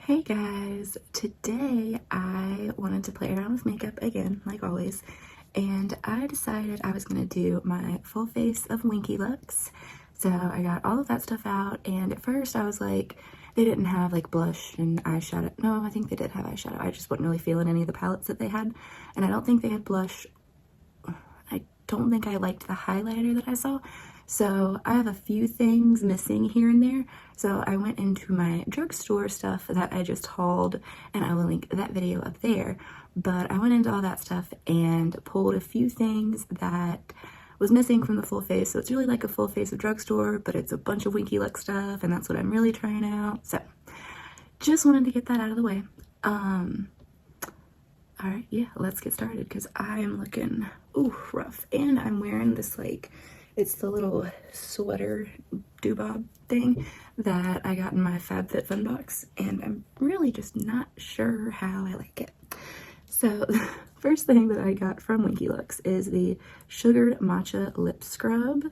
Hey guys, today I wanted to play around with makeup again, like always, and I decided I was going to do my full face of Winky Lux. So I got all of that stuff out, and at first I was like, they didn't have like blush and eyeshadow. No, I think they did have eyeshadow. I just wasn't really feeling any of the palettes that they had, and I don't think they had blush. I don't think I liked the highlighter that I saw. So I have a few things missing here and there. So I went into my drugstore stuff that I just hauled, and I will link that video up there. But I went into all that stuff and pulled a few things that was missing from the full face. So it's really like a full face of drugstore, but it's a bunch of Winky Lux stuff, and that's what I'm really trying out. So just wanted to get that out of the way. All right, yeah, let's get started because I am looking, ooh, rough. And I'm wearing this, like, it's the little sweater doobob thing that I got in my FabFitFun box, and I'm really just not sure how I like it. So the first thing that I got from Winky Lux is the Sugared Matcha Lip Scrub,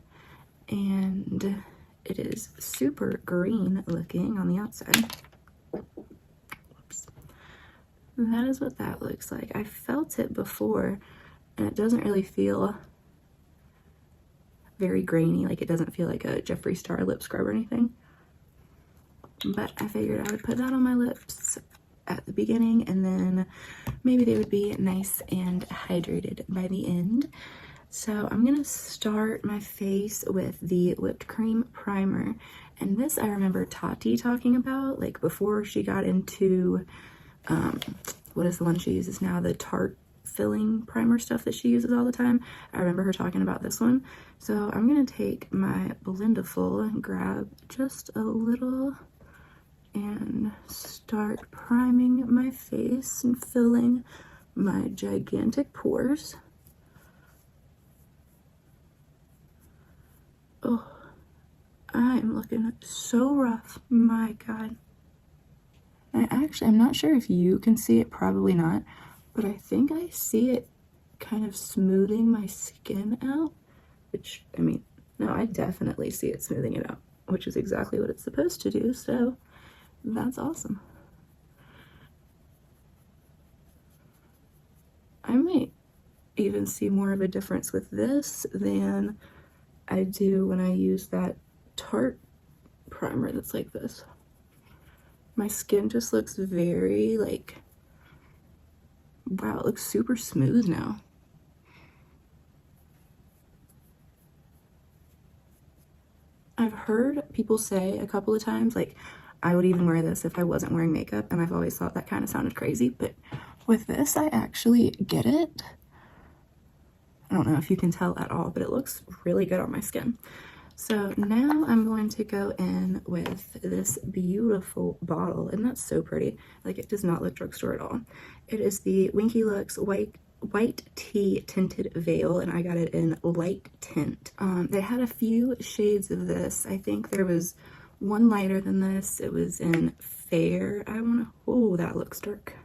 and it is super green looking on the outside. That is what that looks like. I felt it before, and it doesn't really feel very grainy. Like, it doesn't feel like a Jeffree Star lip scrub or anything. But I figured I would put that on my lips at the beginning, and then maybe they would be nice and hydrated by the end. So I'm gonna start my face with the whipped cream primer. And this I remember Tati talking about, like, before she got into what is the one she uses now, the Tarte filling primer stuff that she uses all the time. I remember her talking about this one. So I'm gonna take my Blendiful and grab just a little and start priming my face and filling my gigantic pores. Oh, I'm looking so rough, my God. I'm not sure if you can see it, probably not, but I think I see it kind of smoothing my skin out, which, I mean, no, I definitely see it smoothing it out, which is exactly what it's supposed to do, so that's awesome. I might even see more of a difference with this than I do when I use that Tarte primer that's like this. My skin just looks very, like, wow, it looks super smooth now. I've heard people say a couple of times, like, I would even wear this if I wasn't wearing makeup, and I've always thought that kind of sounded crazy, but with this, I actually get it. I don't know if you can tell at all, but it looks really good on my skin. So now I'm going to go in with this beautiful bottle, and that's so pretty. Like, it does not look drugstore at all. It is the Winky Lux White Tea Tinted Veil, and I got it in light tint. They had a few shades of this. I think there was one lighter than this. It was in Fair. Oh, that looks dark.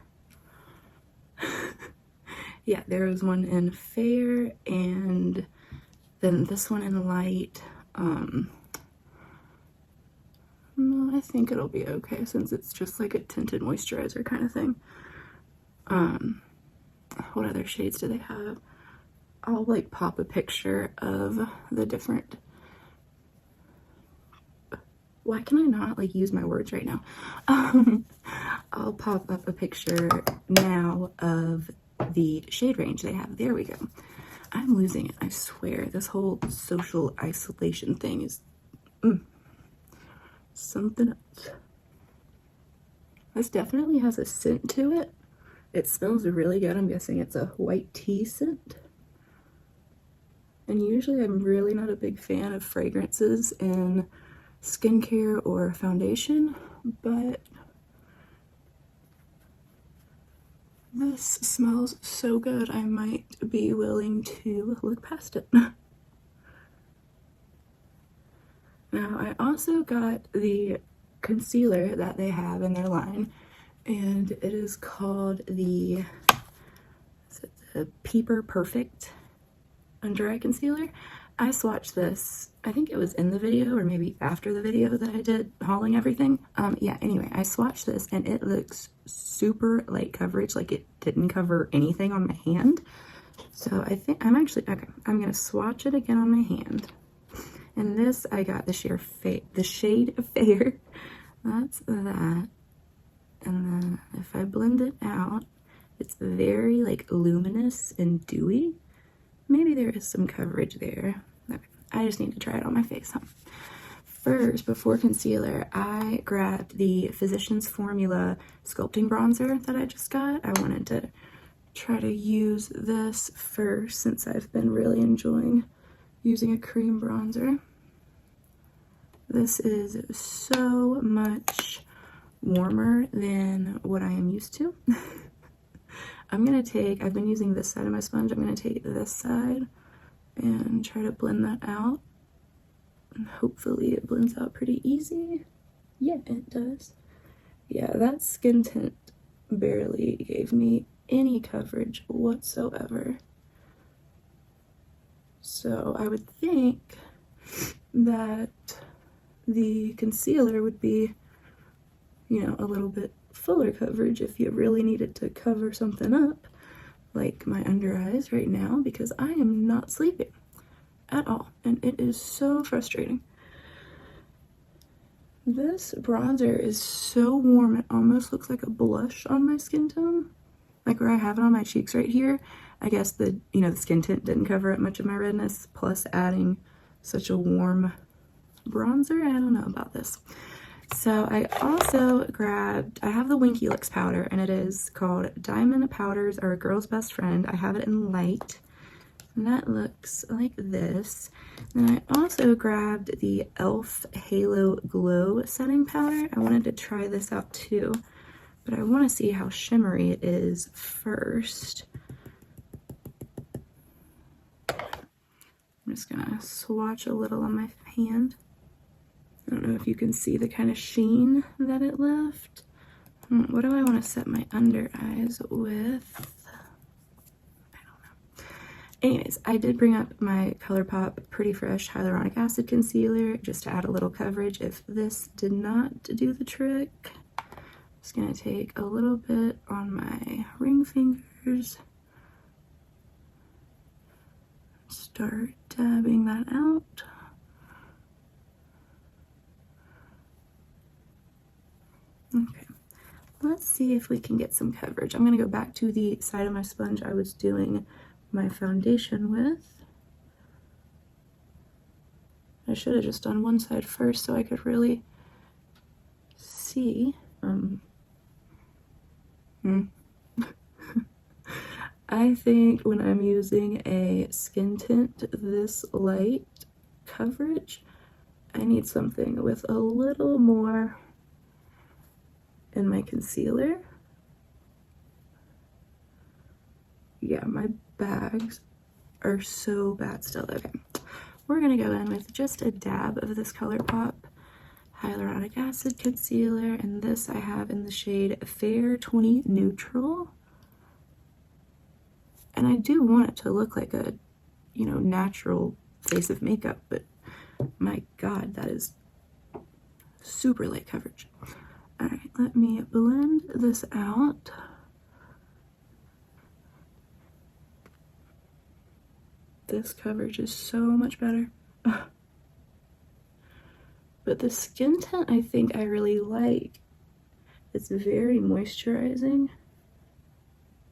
Yeah, there was one in Fair, and then this one in light. No, I think it'll be okay since it's just like a tinted moisturizer kind of thing. What other shades do they have? I'll like pop a picture of the different. Why can I not like use my words right now? I'll pop up a picture now of the shade range they have. There we go. I'm losing it, I swear. This whole social isolation thing is something else. This definitely has a scent to it. It smells really good. I'm guessing it's a white tea scent. And usually I'm really not a big fan of fragrances in skincare or foundation, but this smells so good, I might be willing to look past it. Now, I also got the concealer that they have in their line, and it is called the Peeper Perfect Under Eye Concealer. I swatched this, I think it was in the video or maybe after the video that I did hauling everything. Yeah, anyway, I swatched this and it looks super light coverage, like it didn't cover anything on my hand. So I think I'm actually, okay, I'm gonna swatch it again on my hand. And this, I got the shade Fair. That's that. And then if I blend it out, it's very like luminous and dewy. Maybe there is some coverage there. Okay. I just need to try it on my face, huh? First, before concealer, I grabbed the Physicians Formula Sculpting Bronzer that I just got. I wanted to try to use this first since I've been really enjoying using a cream bronzer. This is so much warmer than what I am used to. I've been using this side of my sponge. I'm gonna take this side and try to blend that out. And hopefully it blends out pretty easy. Yeah, it does. Yeah, that skin tint barely gave me any coverage whatsoever. So I would think that the concealer would be, you know, a little bit fuller coverage if you really needed to cover something up, like my under eyes right now, because I am not sleeping at all, and it is so frustrating. This bronzer is so warm, it almost looks like a blush on my skin tone, like where I have it on my cheeks right here. I guess the skin tint didn't cover up much of my redness, plus adding such a warm bronzer. I don't know about this. So I also grabbed, I have the Winky Lux powder, and it is called Diamond Powders Are a Girl's Best Friend. I have it in light, and that looks like this. And I also grabbed the e.l.f. Halo Glow Setting Powder. I wanted to try this out too, but I want to see how shimmery it is first. I'm just gonna swatch a little on my hand. I don't know if you can see the kind of sheen that it left. What do I want to set my under eyes with? I don't know. Anyways, I did bring up my ColourPop Pretty Fresh Hyaluronic Acid Concealer just to add a little coverage if this did not do the trick. I'm just going to take a little bit on my ring fingers. Start dabbing that out. Okay, let's see if we can get some coverage. I'm going to go back to the side of my sponge I was doing my foundation with. I should have just done one side first so I could really see. I think when I'm using a skin tint this light coverage, I need something with a little more in my concealer. Yeah, my bags are so bad still. Okay, we're gonna go in with just a dab of this ColourPop Hyaluronic Acid Concealer, and this I have in the shade Fair 20 Neutral. And I do want it to look like a, you know, natural face of makeup, but my God, that is super light coverage. All right, let me blend this out. This coverage is so much better. But the skin tint I think I really like. It's very moisturizing,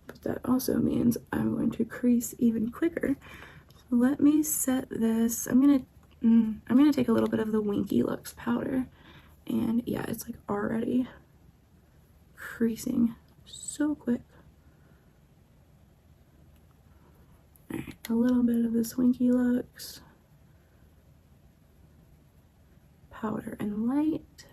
but that also means I'm going to crease even quicker. So let me set this. I'm gonna take a little bit of the Winky Lux powder. And yeah, it's like already creasing so quick. All right, a little bit of this Winky Lux powder and light.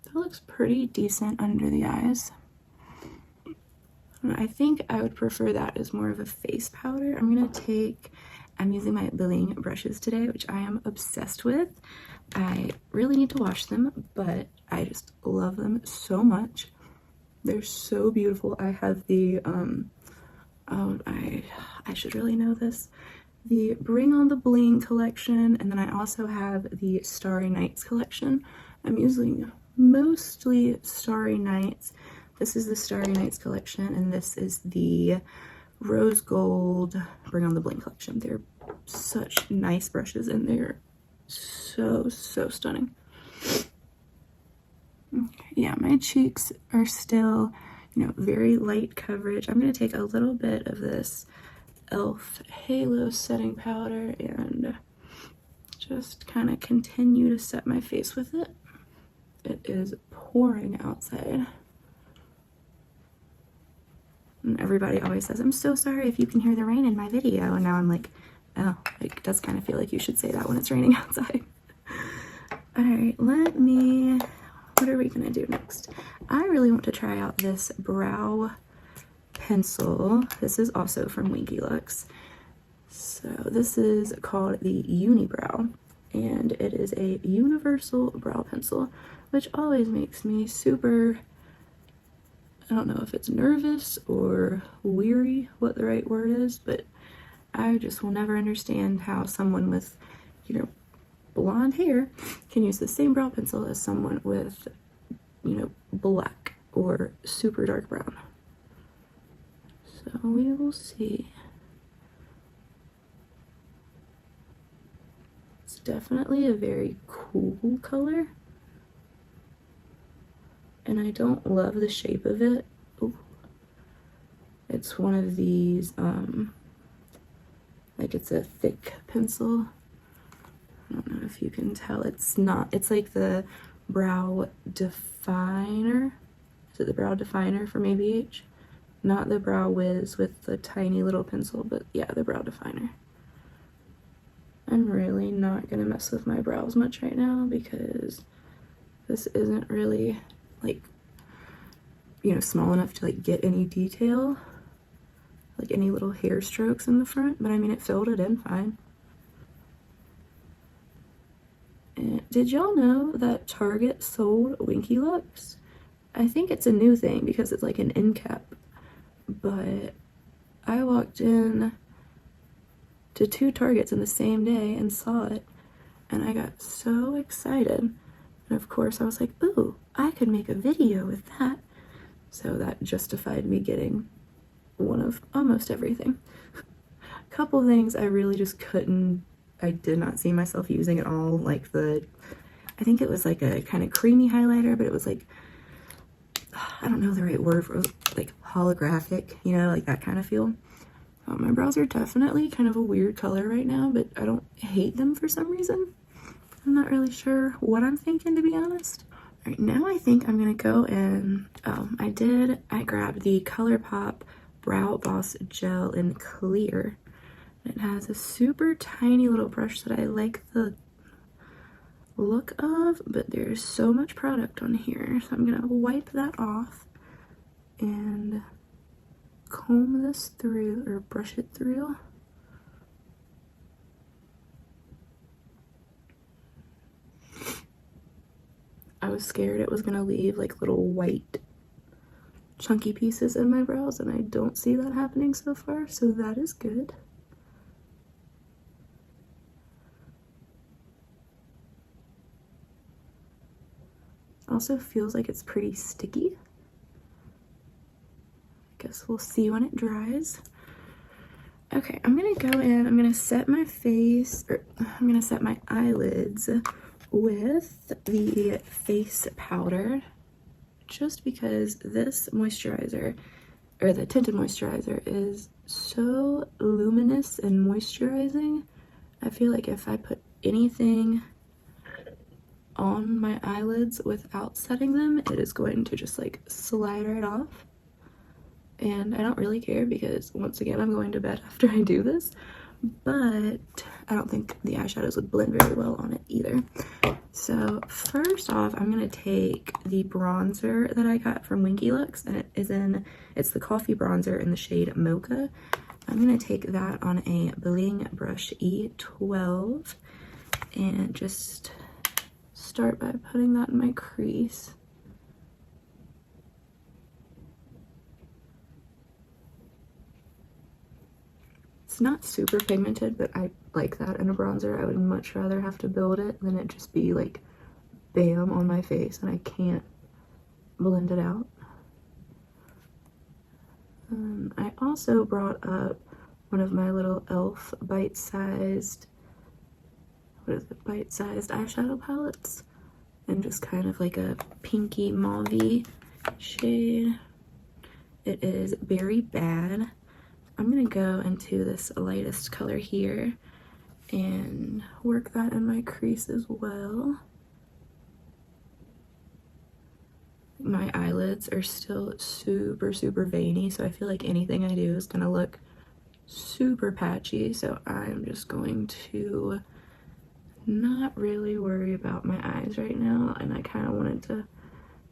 That looks pretty decent under the eyes. I think I would prefer that as more of a face powder. I'm using my Bling Brushes today, which I am obsessed with. I really need to wash them, but I just love them so much. They're so beautiful. I have the, oh, I should really know this. The Bring on the Bling collection, and then I also have the Starry Nights collection. I'm using mostly Starry Nights. This is the Starry Nights collection, and this is the Rose Gold Bring on the Bling collection. They're such nice brushes, and they're so stunning. Okay, yeah, my cheeks are still, you know, very light coverage. I'm going to take a little bit of this e.l.f. Halo setting powder and just kind of continue to set my face with it. It is pouring outside. And everybody always says, I'm so sorry if you can hear the rain in my video. And now I'm like, oh, it does kind of feel like you should say that when it's raining outside. All right, what are we gonna do next? I really want to try out this brow pencil. This is also from Winky Lux. So this is called the Unibrow, and it is a universal brow pencil, which always makes me super, I don't know if it's nervous or weary, what the right word is, but I just will never understand how someone with, you know, blonde hair can use the same brow pencil as someone with, you know, black or super dark brown. So we will see. It's definitely a very cool color, and I don't love the shape of it. Ooh. It's one of these, like it's a thick pencil. I don't know if you can tell. It's not, it's like the brow definer. Is it the brow definer from ABH? Not the Brow Wiz with the tiny little pencil, but yeah, the brow definer. I'm really not gonna mess with my brows much right now because this isn't really like, you know, small enough to like get any detail, like any little hair strokes in the front, but I mean, it filled it in fine. And did y'all know that Target sold Winky Lux? I think it's a new thing because it's like an end cap, but I walked in to 2 Targets in the same day and saw it, and I got so excited. And of course I was like, ooh, I could make a video with that. So that justified me getting one of almost everything. A couple things I really just couldn't, I did not see myself using at all, like I think it was like a kind of creamy highlighter, but it was like, I don't know the right word for, like holographic, you know, like that kind of feel. My brows are definitely kind of a weird color right now, but I don't hate them for some reason. I'm not really sure what I'm thinking, to be honest. All right, now I think I'm gonna go in, I grabbed the ColourPop Brow Boss Gel in Clear. It has a super tiny little brush that I like the look of, but there's so much product on here, so I'm gonna wipe that off and comb this through, or brush it through. I was scared it was gonna leave like little white chunky pieces in my brows, and I don't see that happening so far, so that is good. Also feels like it's pretty sticky. I guess we'll see when it dries. Okay, I'm gonna go in, I'm gonna set my face, or I'm gonna set my eyelids with the face powder, just because this moisturizer, or the tinted moisturizer, is so luminous and moisturizing. I feel like if I put anything on my eyelids without setting them, it is going to just like slide right off. And I don't really care because, once again, I'm going to bed after I do this, but I don't think the eyeshadows would blend very well on it either. So first off, I'm gonna take the bronzer that I got from Winky Lux, and it's the coffee bronzer in the shade Mocha. I'm gonna take that on a Bling Brush E12 and just start by putting that in my crease. It's not super pigmented, but I like that in a bronzer. I would much rather have to build it than it just be like bam on my face and I can't blend it out. I also brought up one of my little e.l.f. bite-sized eyeshadow palettes, and just kind of like a pinky mauve-y shade. It is Berry Bad. I'm gonna go into this lightest color here and work that in my crease as well. My eyelids are still super veiny, so I feel like anything I do is gonna look super patchy, so I'm just going to not really worry about my eyes right now, and I kind of wanted to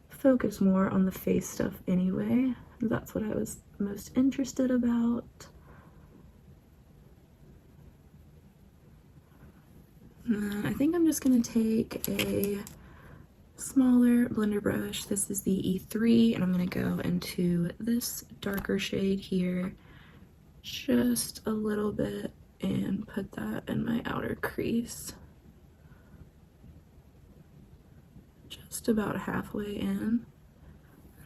focus more on the face stuff anyway. That's what I was most interested about. I think I'm just gonna take a smaller blender brush. This is the E3, and I'm gonna go into this darker shade here just a little bit and put that in my outer crease. Just about halfway in.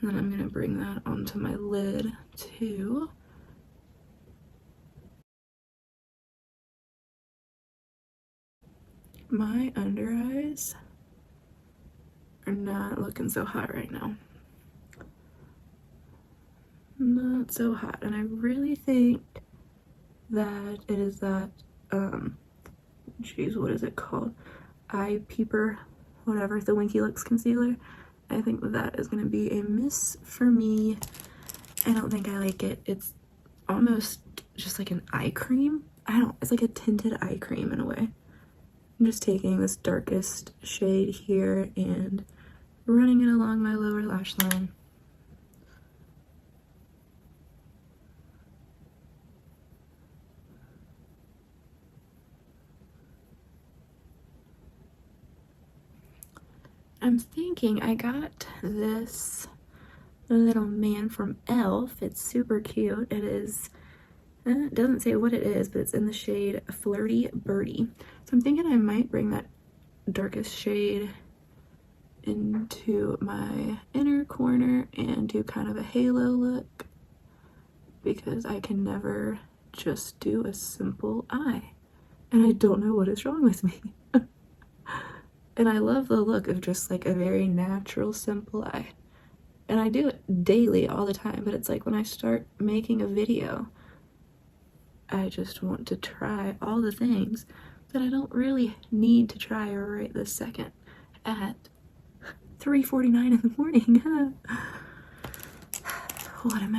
And then I'm gonna bring that onto my lid too. My under eyes are not looking so hot right now. Not so hot, and I really think that it is that, geez, what is it called? Eye Peeper, whatever, the Winky Lux concealer. I think that is gonna be a miss for me. I don't think I like it. It's almost just like an eye cream. It's like a tinted eye cream in a way. I'm just taking this darkest shade here and running it along my lower lash line. I'm thinking I got this little man from e.l.f. It's super cute. It is, it doesn't say what it is, but it's in the shade Flirty Birdie. So I'm thinking I might bring that darkest shade into my inner corner and do kind of a halo look, because I can never just do a simple eye, and I don't know what is wrong with me. And I love the look of just like a very natural, simple eye. And I do it daily, all the time, but it's like when I start making a video, I just want to try all the things that I don't really need to try right this second at 3:49 in the morning. What am I